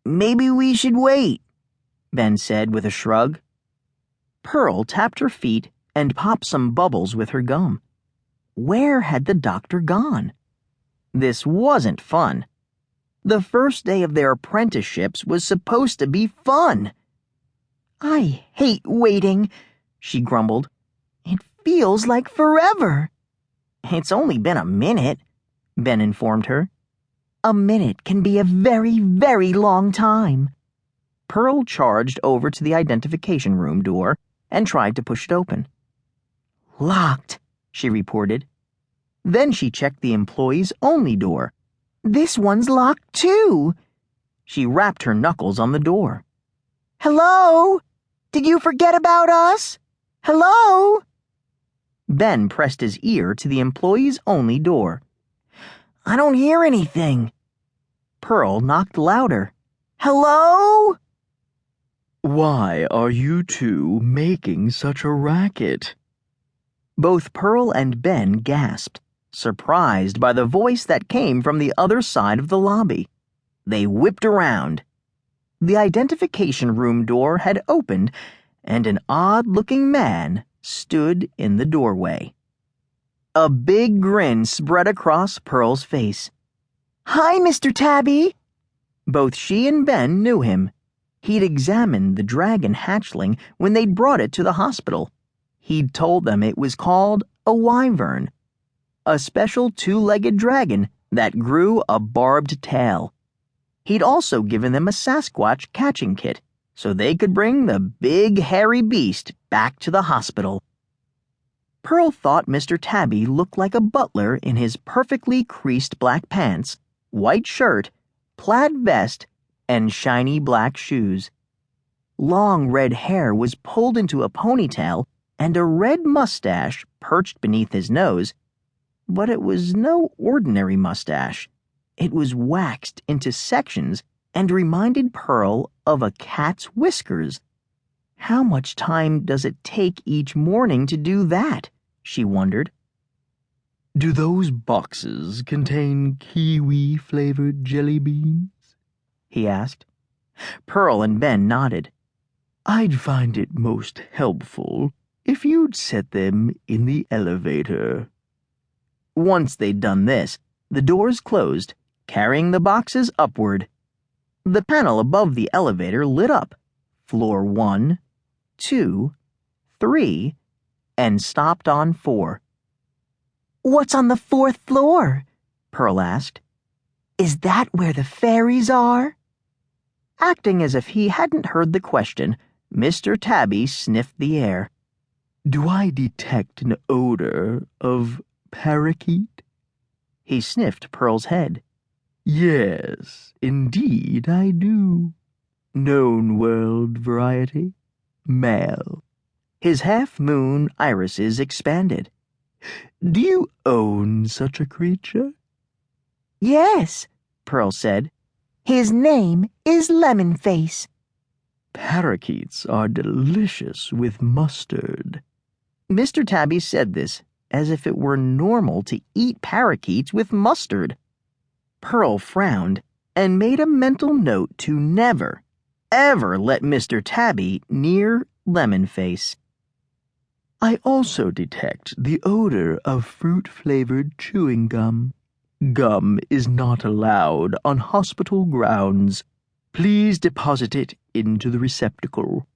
Maybe we should wait, Ben said with a shrug. Pearl tapped her feet and popped some bubbles with her gum. Where had the doctor gone? This wasn't fun. The first day of their apprenticeships was supposed to be fun. I hate waiting, she grumbled. It feels like forever. It's only been a minute, Ben informed her. A minute can be a very, very long time. Pearl charged over to the identification room door and tried to push it open. Locked, she reported. Then she checked the employees-only door. This one's locked, too. She rapped her knuckles on the door. Hello? Did you forget about us? Hello? Ben pressed his ear to the employees-only door. I don't hear anything. Pearl knocked louder. Hello? Why are you two making such a racket? Both Pearl and Ben gasped, surprised by the voice that came from the other side of the lobby. They whipped around. The identification room door had opened, and an odd-looking man stood in the doorway. A big grin spread across Pearl's face. Hi, Mr. Tabby. Both she and Ben knew him. He'd examined the dragon hatchling when they'd brought it to the hospital. He'd told them it was called a wyvern, a special two-legged dragon that grew a barbed tail. He'd also given them a sasquatch catching kit so they could bring the big hairy beast back to the hospital. Pearl thought Mr. Tabby looked like a butler in his perfectly creased black pants, white shirt, plaid vest, and shiny black shoes. Long red hair was pulled into a ponytail, and a red mustache perched beneath his nose, but it was no ordinary mustache. It was waxed into sections and reminded Pearl of a cat's whiskers. How much time does it take each morning to do that? She wondered. Do those boxes contain kiwi-flavored jelly beans? He asked. Pearl and Ben nodded. I'd find it most helpful if you'd set them in the elevator. Once they'd done this, the doors closed, carrying the boxes upward. The panel above the elevator lit up. Floor 1, 2, 3, and stopped on 4. What's on the 4th floor? Pearl asked. Is that where the fairies are? Acting as if he hadn't heard the question, Mr. Tabby sniffed the air. Do I detect an odor of parakeet? He sniffed Pearl's head. Yes, indeed I do. Known world variety, male. His half-moon irises expanded. Do you own such a creature? Yes, Pearl said. His name is Lemonface. Parakeets are delicious with mustard. Mr. Tabby said this as if it were normal to eat parakeets with mustard. Pearl frowned and made a mental note to never, ever let Mr. Tabby near Lemonface. I also detect the odor of fruit-flavored chewing gum. Gum is not allowed on hospital grounds. Please deposit it into the receptacle.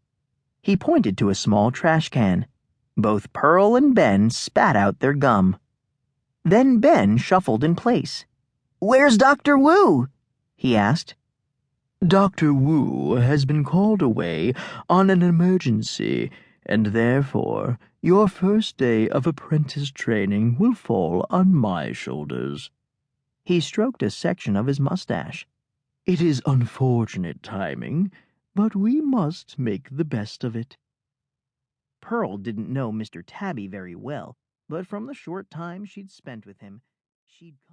He pointed to a small trash can. Both Pearl and Ben spat out their gum. Then Ben shuffled in place. Where's Dr. Wu? He asked. Dr. Wu has been called away on an emergency, and therefore your first day of apprentice training will fall on my shoulders. He stroked a section of his mustache. It is unfortunate timing, but we must make the best of it. Pearl didn't know Mr. Tabby very well, but from the short time she'd spent with him, she'd